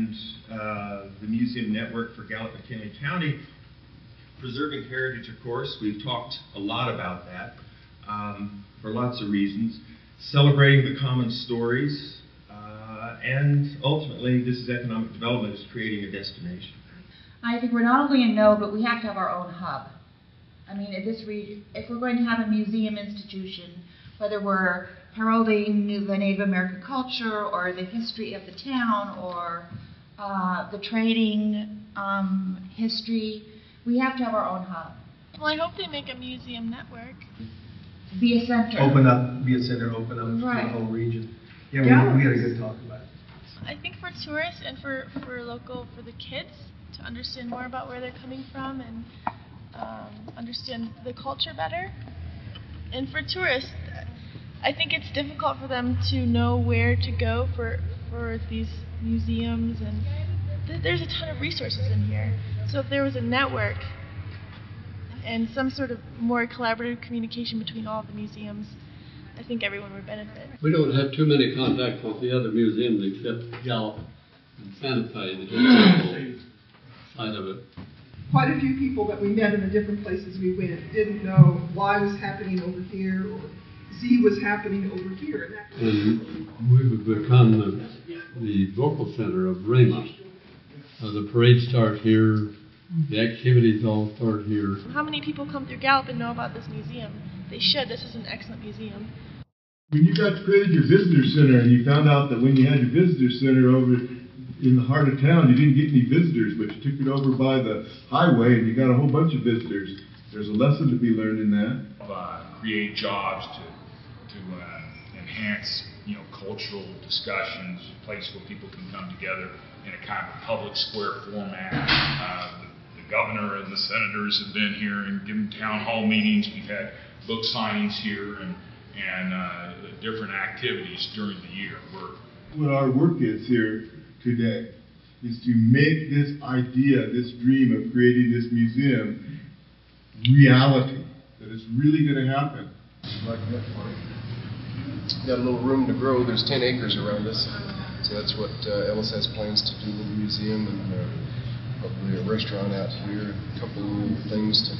and the museum network for Gallup, McKinley County. Preserving heritage, of course, we've talked a lot about that for lots of reasons. Celebrating the common stories, and ultimately this is economic development, is creating a destination. I think we're not only a node, but we have to have our own hub. I mean, if we're going to have a museum institution, whether we're heralding the Native American culture or the history of the town or the trading history, we have to have our own hub. Well, I hope they make a museum network. Be a center. Be a center, open up right. to the whole region. Yeah, we had a good talk about it. I think for tourists and for the kids to understand more about where they're coming from and understand the culture better. And for tourists, I think it's difficult for them to know where to go for these museums, and there's a ton of resources in here. So if there was a network and some sort of more collaborative communication between all of the museums, I think everyone would benefit. We don't have too many contacts with the other museums except Gallup and Santa Fe, the historical side of it. Quite a few people that we met in the different places we went didn't know Y was happening over here or Z was happening over here. And we've become the vocal center of Rama. The parades start here, the activities all start here. How many people come through Gallup and know about this museum? They should. This is an excellent museum. When you guys created your visitor center and you found out that when you had your visitor center over in the heart of town, you didn't get any visitors, but you took it over by the highway and you got a whole bunch of visitors. There's a lesson to be learned in that. Create jobs to enhance, cultural discussions, a place where people can come together in a kind of public square format. The governor and the senators have been here and given town hall meetings. We've had book signings here and different activities during the year. What our work is here today is to make this idea, this dream of creating this museum, reality, that it's really going to happen. Got a little room to grow. There's 10 acres around us, so that's what Ellis has plans to do with the museum, and probably a restaurant out here, a couple of little things to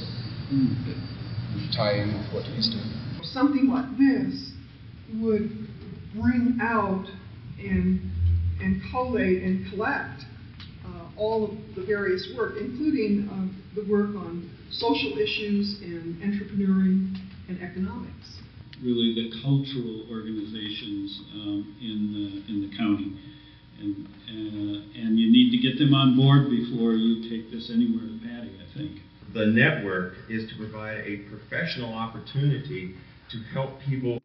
tie in with what he's doing. Something like this would bring out and collate and collect all of the various work, including the work on social issues and entrepreneuring and economics. Really the cultural organizations in the county, and you need to get them on board before you take this anywhere to Patty, I think. The network is to provide a professional opportunity to help people